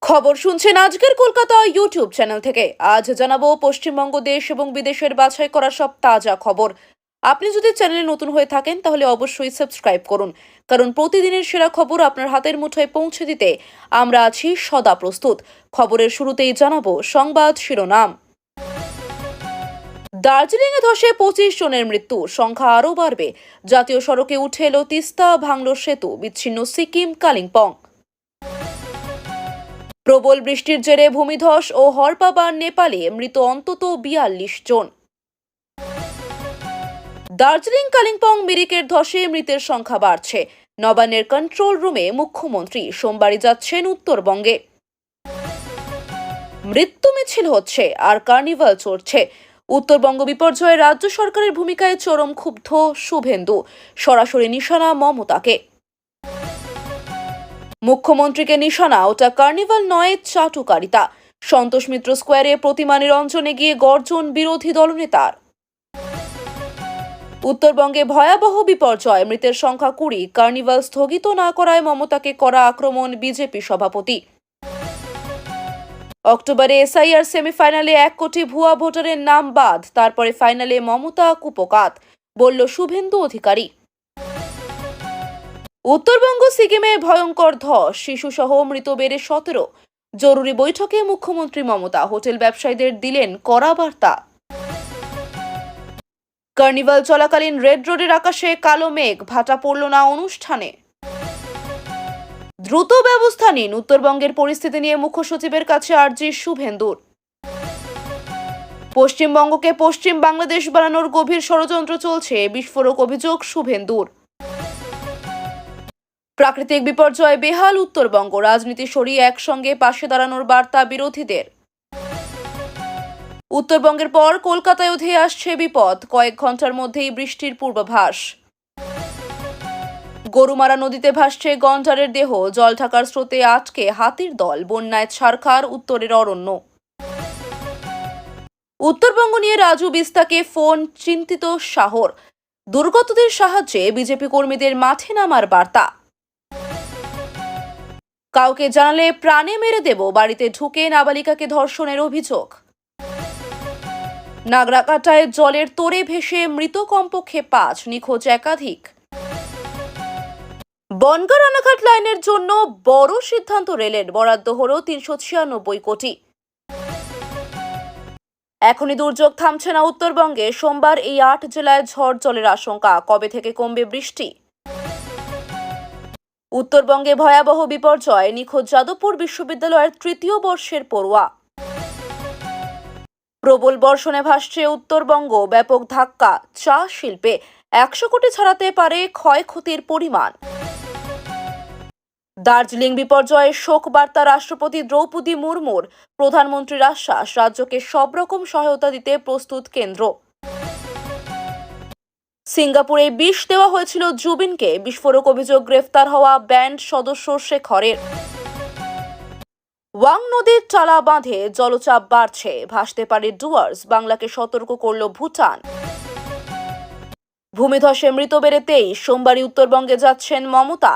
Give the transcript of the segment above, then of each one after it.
খবর শুনছেন আজকের কলকাতা ইউটিউব চ্যানেল থেকে। আজ জানাবো পশ্চিমবঙ্গ দেশ এবং বিদেশের বাছাই করা সব তাজা খবর। আপনি যদি চ্যানেলে নতুন হয়ে থাকেন তাহলে অবশ্যই সাবস্ক্রাইব করুন, কারণ প্রতিদিনের সেরা খবর আপনার হাতের মুঠোয় পৌঁছে দিতে আমরা আছি সদা প্রস্তুত। খবরের শুরুতেই জানাবো সংবাদ শিরোনাম। দার্জিলিংয়ে ধসে 25 জনের মৃত্যু, সংখ্যা আরও বাড়বে। জাতীয় সড়কে উঠে এলো তিস্তা, ভাঙল সেতু, বিচ্ছিন্ন সিকিম কালিম্পং। প্রবল বৃষ্টির জেরে ভূমিধস ও হরপাবান নেপালে, মৃত অন্তত 42 জন। দার্জিলিং কালিম্পং মিরিকের ধসে মৃতের সংখ্যা বাড়ছে। নবান্নের কন্ট্রোল রুমে মুখ্যমন্ত্রী, সোমবারই যাচ্ছেন উত্তরবঙ্গে। মৃত্যু মিছিল হচ্ছে আর কার্নিভাল চড়ছে। উত্তরবঙ্গ বিপর্যয়ে রাজ্য সরকারের ভূমিকায় চরম ক্ষুব্ধ শুভেন্দু, সরাসরি নিশানা মমতাকে। মুখ্যমন্ত্রীকে নিশানা, ওটা কার্নিভাল নয়, চাটুকারিতা। সন্তোষ মিত্র স্কোয়ারে প্রতিমা নিরঞ্জনে গিয়ে গর্জন বিরোধী দলনেতার। উত্তরবঙ্গে ভয়াবহ বিপর্যয়, মৃতের সংখ্যা 20। কার্নিভাল স্থগিত না করায় মমতাকে করা আক্রমণ বিজেপি সভাপতি। অক্টোবরে এসআইআর সেমিফাইনালে 1 কোটি ভুয়া ভোটারের নাম বাদ, তারপরে ফাইনালে মমতা কুপকাত, বলল শুভেন্দু অধিকারী। উত্তরবঙ্গ সিকিমে ভয়ঙ্কর ধস, শিশুসহ মৃত বেড়ে 17। জরুরি বৈঠকে মুখ্যমন্ত্রী মমতা, হোটেল ব্যবসায়ীদের দিলেন কড়া বার্তা। কার্নিভাল চলাকালীন রেড রোডের আকাশে কালো মেঘ, ভাটা পড়ল না অনুষ্ঠানে। দ্রুত ব্যবস্থা নিন, উত্তরবঙ্গের পরিস্থিতি নিয়ে মুখ্য সচিবের কাছে আর্জি শুভেন্দুর। পশ্চিমবঙ্গকে পশ্চিম বাংলাদেশ বানানোর গভীর ষড়যন্ত্র চলছে, বিস্ফোরক অভিযোগ শুভেন্দুর। প্রাকৃতিক বিপর্যয় বেহাল উত্তরবঙ্গ, রাজনীতি সরিয়ে একসঙ্গে পাশে দাঁড়ানোর বার্তা বিরোধীদের। উত্তরবঙ্গের পর কলকাতায়ও ধেয়ে আসছে বিপদ, কয়েক ঘন্টার মধ্যেই বৃষ্টির পূর্বাভাস। গরুমারা নদীতে ভাসছে গন্ডারের দেহ, জল ঢাকার স্রোতে আটকে হাতির দল, বন্যায় ছারখার উত্তরের অরণ্য। উত্তরবঙ্গ নিয়ে রাজু বিস্তাকে ফোন, চিন্তিত শাহর। দুর্গতদের সাহায্যে বিজেপি কর্মীদের মাঠে নামার বার্তা। কাউকে জানালে প্রাণে মেরে দেব, বাড়িতে ঢুকে নাবালিকাকে ধর্ষণের অভিযোগ। নাগরাকাটায় জলের তোড়ে ভেসে মৃত কমপক্ষে 5, নিখোঁজ একাধিক। বনগা রানাঘাট লাইনের জন্য বড় সিদ্ধান্ত রেলের, বরাদ্দ হল 396 কোটি। এখনই দুর্যোগ থামছে না উত্তরবঙ্গে, সোমবার এই 8 জেলায় ঝড় জলের আশঙ্কা। কবে থেকে কমবে বৃষ্টি? উত্তরবঙ্গে ভয়াবহ বিপর্যয়, নিখোঁজ যাদবপুর বিশ্ববিদ্যালয়ের 3য় বর্ষের পড়ুয়া। প্রবল বর্ষণে ভাসছে উত্তরবঙ্গ, ব্যাপক ধাক্কা চা শিল্পে, 100 কোটি ছাড়াতে পারে ক্ষয়ক্ষতির পরিমাণ। দার্জিলিং বিপর্যয়ে শোক বার্তা রাষ্ট্রপতি দ্রৌপদী মুর্মুর, প্রধানমন্ত্রীর আশ্বাস, রাজ্যকে সব রকম সহায়তা দিতে প্রস্তুত কেন্দ্র। সিঙ্গাপুরে বিষ দেওয়া হয়েছিল জুবিনকে, বিস্ফোরক অভিযোগ, গ্রেফতার হওয়া ব্যান্ড সদস্য শেখরের। ওয়াং নদীর টালা বাঁধে জলচাপ বাড়ছে, ভাসতে পারে ডুয়ার্স, বাংলাকে সতর্ক করল ভুটান। ভূমিধসে মৃত বেড়ে 23, সোমবারই উত্তরবঙ্গে যাচ্ছেন মমতা।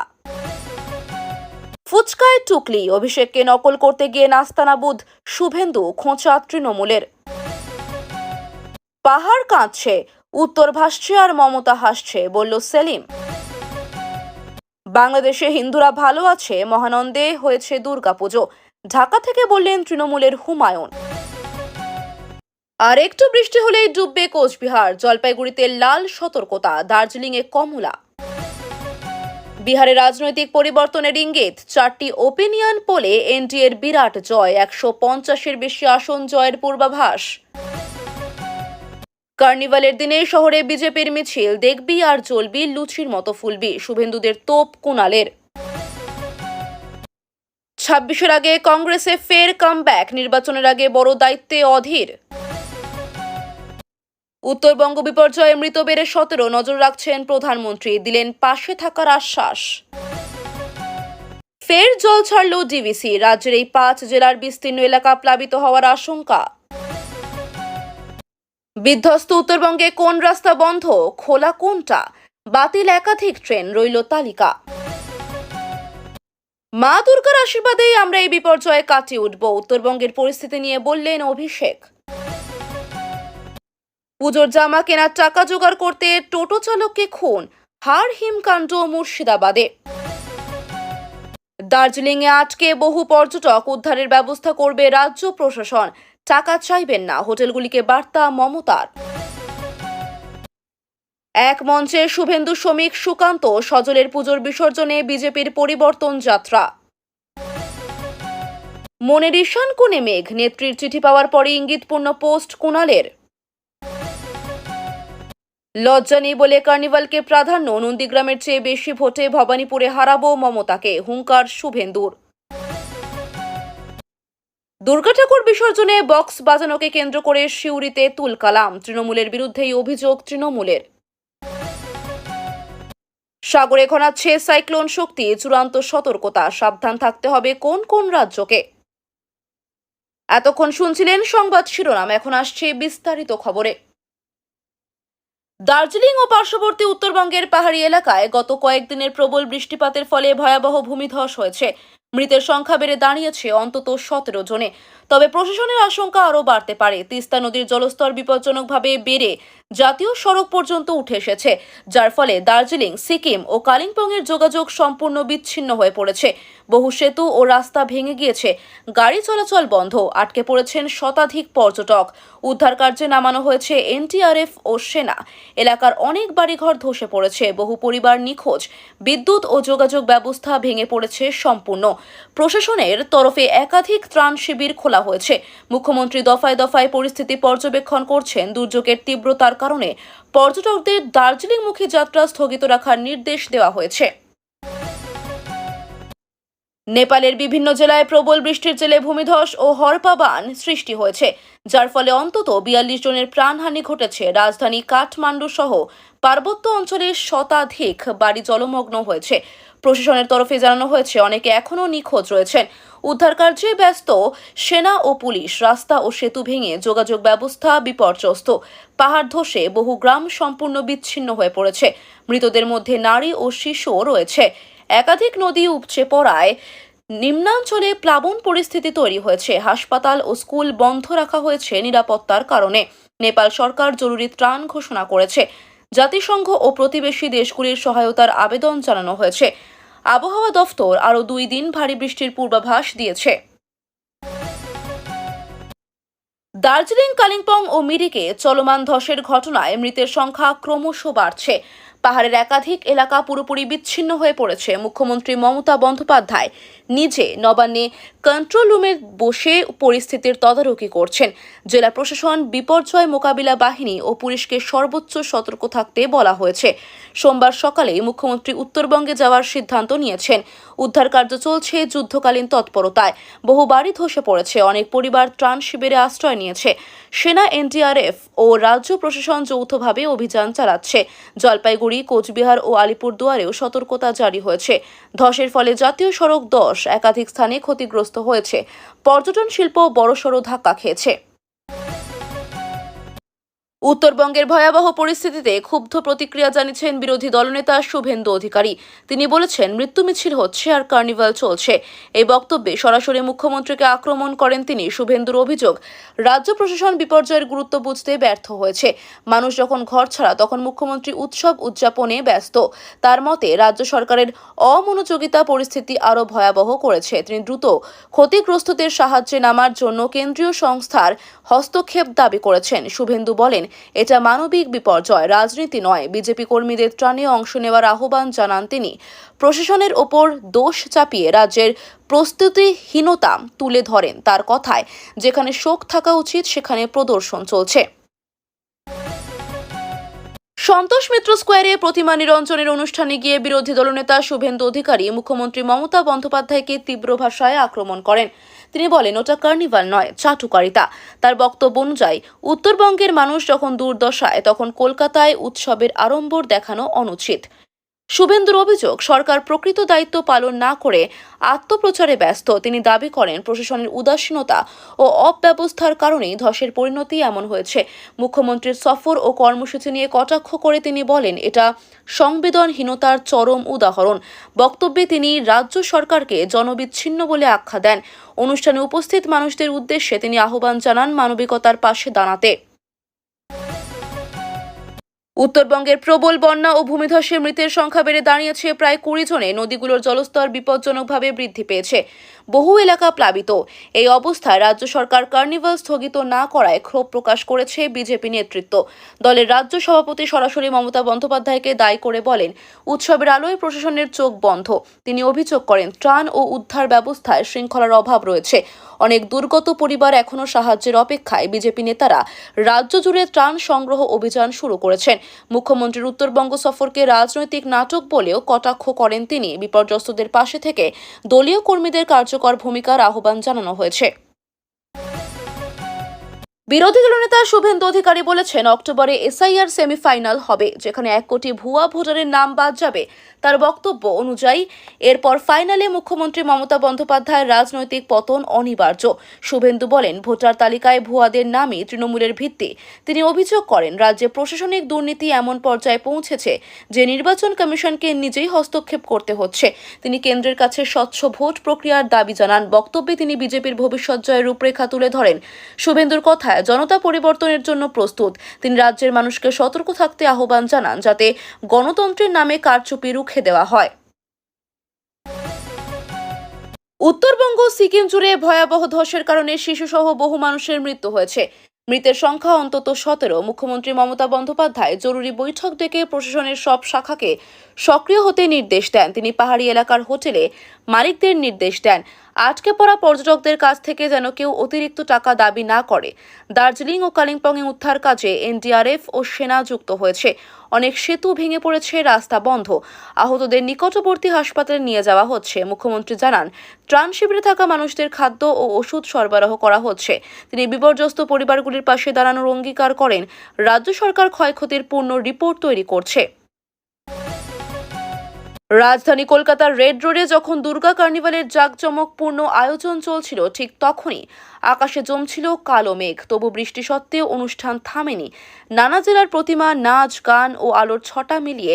ফুচকায় টুকলি, অভিষেককে নকল করতে গিয়ে নাস্তানাবুদ শুভেন্দু, খোঁচা তৃণমূলের। পাহাড় কাঁদছে, উত্তর ভাসছে আর মমতা হাসছে, বলল সেলিম। বাংলাদেশে হিন্দুরা ভালো আছে, মহানন্দে হয়েছে দুর্গাপুজো, ঢাকা থেকে বললেন তৃণমূলের হুমায়ুন। আর একটু বৃষ্টি হলেই ডুববে কোচবিহার, জলপাইগুড়িতে লাল সতর্কতা, দার্জিলিংয়ে কমলা। বিহারে রাজনৈতিক পরিবর্তনের ইঙ্গিত, 4টি ওপিনিয়ন পোলে এনডিএর বিরাট জয়, 150-এর বেশি আসন জয়ের পূর্বাভাস। কার্নিভালের দিনে শহরে বিজেপির মিছিল, দেখবি আর জ্বলবি, লুচির মতো ফুলবি, শুভেন্দুদের তোপ কুণালের। 26-এর আগে কংগ্রেসে ফের কামব্যাক, নির্বাচনের আগে বড় দায়িত্বে অধীর। উত্তরবঙ্গ বিপর্যয়ে মৃত বেড়ে 17, নজর রাখছেন প্রধানমন্ত্রী, দিলেন পাশে থাকার আশ্বাস। ফের জল ছাড়ল ডিভিসি, রাজ্যের এই 5 জেলার বিস্তীর্ণ এলাকা প্লাবিত হওয়ার আশঙ্কা। বিধ্বস্ত উত্তরবঙ্গে কোন রাস্তা বন্ধ, খোলা কোনটা, বাতিল একাধিক ট্রেন, রইল তালিকা। মা দুর্গার আশীর্বাদেই আমরা এই বিপর্যয়ে কাটিয়ে উঠব, উত্তরবঙ্গের পরিস্থিতি নিয়ে বললেন অভিষেক। পুজোর জামা কেনার টাকা জোগাড় করতে টোটো চালককে খুন, হাড় হিমকাণ্ড মুর্শিদাবাদে। দার্জিলিংয়ে আটকে বহু পর্যটক, উদ্ধারের ব্যবস্থা করবে রাজ্য প্রশাসন, টাকা চাইবেন না, হোটেলগুলিকে বার্তা মমতার। এক মঞ্চে শুভেন্দু শ্রমিক সুকান্ত সজলের পুজোর বিসর্জনে বিজেপির পরিবর্তন যাত্রা। মনের ঈশান কোণে মেঘ, নেত্রীর চিঠি পাওয়ার পরে ইঙ্গিতপূর্ণ পোস্ট কুণালের। লজ্জা নেই বলে কার্নিভালকে প্রাধান্য, নন্দীগ্রামের চেয়ে বেশি ভোটে ভবানীপুরে হারাবো মমতাকে, হুঙ্কার শুভেন্দুর। দুর্গা ঠাকুর বিসর্জনে বক্স বাজানোকে কেন্দ্র করে সিউড়িতে তুলকালাম, তৃণমূলের বিরুদ্ধেই অভিযোগ তৃণমূলের। সাগরে ঘনাচ্ছে সাইক্লোন শক্তি, চূড়ান্ত সতর্কতা, সাবধান থাকতে হবে কোন কোন রাজ্যকে। এতক্ষণ শুনছিলেন সংবাদ শিরোনাম, এখন আসছে বিস্তারিত খবরে। দার্জিলিং ও পার্শ্ববর্তী উত্তরবঙ্গের পাহাড়ি এলাকায় গত কয়েকদিনের প্রবল বৃষ্টিপাতের ফলে ভয়াবহ ভূমিধস হয়েছে। মৃতের সংখ্যা বেড়ে দাঁড়িয়েছে অন্তত 17 জনে। তবে প্রশাসনের আশঙ্কা আরও বাড়তে পারে। তিস্তা নদীর জলস্তর বিপজ্জনকভাবে বেড়ে জাতীয় সড়ক পর্যন্ত উঠে এসেছে, যার ফলে দার্জিলিং, সিকিম ও কালিম্পংয়ের যোগাযোগ সম্পূর্ণ বিচ্ছিন্ন হয়ে পড়েছে। বহু সেতু ও রাস্তা ভেঙে গিয়েছে, গাড়ি চলাচল বন্ধ, আটকে পড়েছেন শতাধিক পর্যটক। উদ্ধার কার্যে নামানো হয়েছে এনডিআরএফ ও সেনা। এলাকার অনেক বাড়িঘর ধসে পড়েছে, বহু পরিবার নিখোঁজ, বিদ্যুৎ ও যোগাযোগ ব্যবস্থা ভেঙে পড়েছে সম্পূর্ণ। প্রশাসনের তরফে একাধিক ত্রাণ শিবির খোলা হয়েছে। মুখ্যমন্ত্রী দফায় দফায় পরিস্থিতি পর্যবেক্ষণ করছেন। দুর্যোগের তীব্রতার কারণে পর্যটকদের দার্জিলিংমুখী যাত্রা স্থগিত রাখার নির্দেশ দেওয়া হয়েছে। নেপালের বিভিন্ন জেলায় প্রবল বৃষ্টির জেরে ভূমিধস ও হরপাবান সৃষ্টি হয়েছে, যার ফলে অন্তত 42 জনের প্রাণহানি ঘটেছে। রাজধানী কাঠমান্ডু সহ পার্বত্য অঞ্চলের শতাধিক বাড়ি জলমগ্ন হয়েছে। প্রশাসনের তরফে জানানো হয়েছে অনেকে এখনও নিখোঁজ রয়েছেন। উদ্ধার কার্যে ব্যস্ত সেনা ও পুলিশ। রাস্তা ও সেতু ভেঙে যোগাযোগ ব্যবস্থা বিপর্যস্ত। পাহাড় ধসে বহু গ্রাম সম্পূর্ণ বিচ্ছিন্ন হয়ে পড়েছে। মৃতদের মধ্যে নারী ও শিশুও রয়েছে। একাধিক নদী উপচে পড়ায় নিম্নাঞ্চলে প্লাবন পরিস্থিতি তৈরি হয়েছে। হাসপাতাল ও স্কুল বন্ধ রাখা হয়েছে নিরাপত্তার কারণে। নেপাল সরকার জরুরি ত্রাণ ঘোষণা করেছে। জাতিসংঘ ও প্রতিবেশী দেশগুলির সহায়তার আবেদন জানানো হয়েছে। আবহাওয়া দফতর আরও 2 দিন ভারী বৃষ্টির পূর্বাভাস দিয়েছে। দার্জিলিং, কালিম্পং ও মিরিকে চলমান ধসের ঘটনায় মৃতের সংখ্যা ক্রমশ বাড়ছে। পাহাড়ের একাধিক এলাকা পুরোপুরি বিচ্ছিন্ন হয়ে পড়েছে। মুখ্যমন্ত্রী মমতা বন্দ্যোপাধ্যায় নিজে নবান্নে কন্ট্রোল রুমে বসে পরিস্থিতির তদারকি করছেন। জেলা প্রশাসন, বিপর্যয় মোকাবিলা বাহিনী ও পুলিশকে সর্বোচ্চ সতর্ক থাকতে বলা হয়েছে। সোমবার সকালেই মুখ্যমন্ত্রী উত্তরবঙ্গে যাওয়ার সিদ্ধান্ত নিয়েছেন। উদ্ধার কার্য চলছে যুদ্ধকালীন তৎপরতায়। বহু বাড়ি ধসে পড়েছে, অনেক পরিবার ত্রাণ শিবিরে আশ্রয় নিয়েছে। সেনা, এনডিআরএফ ও রাজ্য প্রশাসন যৌথভাবে অভিযান চালাচ্ছে। জলপাইগুড়ি, কোচবিহার ও আলিপুরদুয়ারেও সতর্কতা জারি হয়েছে। ধসের ফলে জাতীয় সড়ক 10 একাধিক স্থানে ক্ষতিগ্রস্ত হয়েছে। পর্যটন শিল্প বড়সড় ধাক্কা খেয়েছে। উত্তরবঙ্গের ভয়াবহ পরিস্থিতিতে ক্ষুব্ধ প্রতিক্রিয়া জানিয়েছেন বিরোধী দলনেতা শুভেন্দু অধিকারী। তিনি বলেছেন, মৃত্যু মিছিল হচ্ছে আর কার্নিভাল চলছে। এই বক্তব্যে সরাসরি মুখ্যমন্ত্রীকে আক্রমণ করেন তিনি। শুভেন্দুর অভিযোগ, রাজ্য প্রশাসন বিপর্যয়ের গুরুত্ব বুঝতে ব্যর্থ হয়েছে। মানুষ যখন ঘর ছাড়া, তখন মুখ্যমন্ত্রী উৎসব উদযাপনে ব্যস্ত। তার মতে রাজ্য সরকারের অমনোযোগিতা পরিস্থিতি আরও ভয়াবহ করেছে। তিনি দ্রুত ক্ষতিগ্রস্তদের সাহায্যে নামার জন্য কেন্দ্রীয় সংস্থার হস্তক্ষেপ দাবি করেছেন। শুভেন্দু বলেন, এটা মানবিক বিপর্যয়, রাজনীতি নয়। বিজেপি কর্মীদের ত্রাণে অংশ নেওয়ার আহ্বান জানান তিনি। প্রশাসনের ওপর দোষ চাপিয়ে রাজ্যের প্রস্তুতিহীনতা তুলে ধরেন। তার কথায়, যেখানে শোক থাকা উচিত সেখানে প্রদর্শন চলছে। সন্তোষ মিত্র স্কোয়ারে প্রতিমা নিরঞ্জনের অনুষ্ঠানে গিয়ে বিরোধী দলনেতা শুভেন্দু অধিকারী মুখ্যমন্ত্রী মমতা বন্দ্যোপাধ্যায়কে তীব্র ভাষায় আক্রমণ করেন। তিনি বলেন, ওটা কার্নিভাল নয়, চাটুকারিতা। তার বক্তব্য অনুযায়ী, উত্তরবঙ্গের মানুষ যখন দুর্দশায়, তখন কলকাতায় উৎসবের আড়ম্বর দেখানো অনুচিত। শুভেন্দুর অভিযোগ, সরকার প্রকৃত দায়িত্ব পালন না করে আত্মপ্রচারে ব্যস্ত। তিনি দাবি করেন, প্রশাসনের উদাসীনতা ও অব্যবস্থার কারণেই ধসের পরিণতি এমন হয়েছে। মুখ্যমন্ত্রীর সফর ও কর্মসূচি নিয়ে কটাক্ষ করে তিনি বলেন, এটা সংবেদনহীনতার চরম উদাহরণ। বক্তব্যে তিনি রাজ্য সরকারকে জনবিচ্ছিন্ন বলে আখ্যা দেন। অনুষ্ঠানে উপস্থিত মানুষদের উদ্দেশ্যে তিনি আহ্বান জানান মানবিকতার পাশে দাঁড়াতে। উত্তরবঙ্গের প্রবল বন্যা ও ভূমিধসে মৃতের সংখ্যা বেড়ে দাঁড়িয়েছে প্রায় 20 জনে। নদীগুলোর জলস্তর বিপজ্জনকভাবে বৃদ্ধি পেয়েছে, বহু এলাকা প্লাবিত। এই অবস্থায় রাজ্য সরকার কার্নিভাল স্থগিত না করায় ক্ষোভ প্রকাশ করেছে বিজেপি নেতৃত্ব। দলের রাজ্য সভাপতি সরাসরি মমতা বন্দ্যোপাধ্যায়কে দায়ী করে বলেন, উৎসবের আলোয় প্রশাসনের চোখ বন্ধ। তিনি অভিযোগ করেন, ত্রাণ ও উদ্ধার ব্যবস্থায় শৃঙ্খলার অভাব রয়েছে। অনেক দুর্গত পরিবার এখনও সাহায্যের অপেক্ষায়। বিজেপি নেতারা রাজ্য জুড়ে ত্রাণ সংগ্রহ অভিযান শুরু করেছেন। মুখ্যমন্ত্রীর উত্তরবঙ্গ সফরকে রাজনৈতিক নাটক বলেও কটাক্ষ করেন তিনি। বিপর্যস্তদের পাশে থেকে দলীয় কর্মীদের কার্যকর ভূমিকার আহ্বান জানানো হয়েছে। বিরোধী দলনেতা শুভেন্দু অধিকারী বলেছেন, অক্টোবরে এসআইআর সেমিফাইনাল হবে, যেখানে 1 কোটি ভুয়া ভোটারের নাম বাদ যাবে। তার বক্তব্য অনুযায়ী এরপর ফাইনালে মুখ্যমন্ত্রী মমতা বন্দ্যোপাধ্যায়ের রাজনৈতিক পতন অনিবার্য। শুভেন্দু বলেন, ভোটার তালিকায় ভুয়াদের নামই তৃণমূলের ভিত্তি। তিনি অভিযোগ করেন, রাজ্যে প্রশাসনিক দুর্নীতি এমন পর্যায়ে পৌঁছেছে যে নির্বাচন কমিশনকে নিজেই হস্তক্ষেপ করতে হচ্ছে। তিনি কেন্দ্রের কাছে স্বচ্ছ ভোট প্রক্রিয়ার দাবি জানান। বক্তব্যে তিনি বিজেপির ভবিষ্যৎ জয়ের রূপরেখা তুলে ধরেন। শুভেন্দুর কথায়, জনতা পরিবর্তনের জন্য প্রস্তুত। তিনি রাজ্যের মানুষকে সতর্ক থাকতে আহ্বান জানান, যাতে গণতন্ত্রের নামে কারচুপি রুখে দেওয়া হয়। উত্তরবঙ্গ সিকিম জুড়ে ভয়াবহ ধসের কারণে শিশুসহ বহু মানুষের মৃত্যু হয়েছে। মৃতের সংখ্যা অন্তত 17। মুখ্যমন্ত্রী মমতা বন্দ্যোপাধ্যায় জরুরি বৈঠক ডেকে প্রশাসনের সব শাখাকে সক্রিয় হতে নির্দেশ দেন। তিনি পাহাড়ি এলাকার হোটেলে মালিকদের নির্দেশ দেন, আটকে পড়া পর্যটকদের কাছ থেকে যেন কেউ অতিরিক্ত টাকা দাবি না করে। দার্জিলিং ও কালিম্পংয়ে উদ্ধার কাজে এনডিআরএফ ও সেনা যুক্ত হয়েছে। অনেক সেতু ভেঙে পড়েছে, রাস্তা বন্ধ। আহতদের নিকটবর্তী হাসপাতালে নিয়ে যাওয়া হচ্ছে। মুখ্যমন্ত্রী জানান, ত্রাণ শিবিরে থাকা মানুষদের খাদ্য ও ওষুধ সরবরাহ করা হচ্ছে। তিনি বিপর্যস্ত পরিবারগুলির পাশে দাঁড়ানোর অঙ্গীকার করেন। রাজ্য সরকার ক্ষয়ক্ষতির পূর্ণ রিপোর্ট তৈরি করছে। রাজধানী কলকাতার রেড রোডে যখন দুর্গা কার্নিভালের জাঁকজমকপূর্ণ আয়োজন চলছিল, ঠিক তখনই আকাশে জমছিল কালো মেঘ। তবু বৃষ্টি সত্ত্বেও অনুষ্ঠান থামেনি। নানা জেলার প্রতিমা, নাচ, গান ও আলোর ছটা মিলিয়ে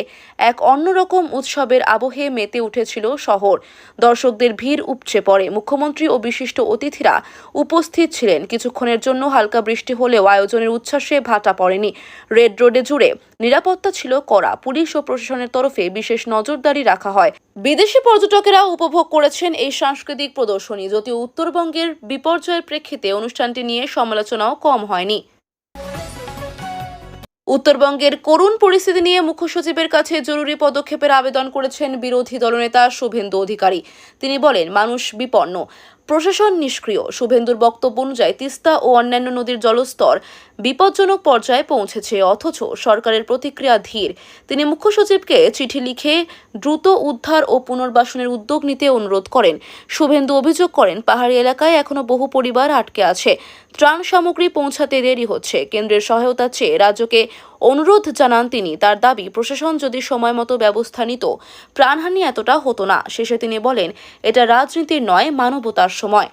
এক অন্যরকম উৎসবের আবহে মেতে উঠেছিল শহর। দর্শকদের ভিড় উপচে পড়ে। মুখ্যমন্ত্রী ও বিশিষ্ট অতিথিরা উপস্থিত ছিলেন। কিছুক্ষণের জন্য হালকা বৃষ্টি হলেও আয়োজনের উচ্ছ্বাসে ভাটা পড়েনি। রেড রোডে জুড়ে নিরাপত্তা ছিল কড়া। পুলিশ ও প্রশাসনের তরফে বিশেষ নজরদারি রাখা হয়। বিদেশি পর্যটকেরা উপভোগ করেছেন এই সাংস্কৃতিক প্রদর্শনী। যদিও উত্তরবঙ্গের বিপর্যয়ের প্রেক্ষিতে অনুষ্ঠানটি নিয়ে সমালোচনাও কম হয়নি। উত্তরবঙ্গের করুণ পরিস্থিতি নিয়ে মুখ্য সচিবের কাছে জরুরি পদক্ষেপের আবেদন করেছেন বিরোধী দলনেতা শুভেন্দু অধিকারী। তিনি বলেন, মানুষ বিপন্ন, প্রশাসন নিষ্ক্রিয়। শুভেন্দুর বক্তব্য অনুযায়ী তিস্তা ও অন্যান্য নদীর জলস্তর বিপজ্জনক পর্যায়ে পৌঁছেছে, অথচ সরকারের প্রতিক্রিয়া ধীর। তিনি মুখ্য সচিবকে চিঠি লিখে দ্রুত উদ্ধার ও পুনর্বাসনের উদ্যোগ নিতে অনুরোধ করেন। শুভেন্দু অভিযোগ করেন, পাহাড়ি এলাকায় এখনো বহু পরিবার আটকে আছে। ত্রাণ সামগ্রী পৌঁছাতে দেরি হচ্ছে। কেন্দ্রের সহায়তা চেয়ে রাজ্যকে অনুরোধ জানান তিনি। তার দাবি, প্রশাসন যদি সময় মতো ব্যবস্থা নিত, প্রাণহানি এতটা হতো না। শেষে তিনি বলেন, এটা রাজনীতির নয়, মানবতার সময়।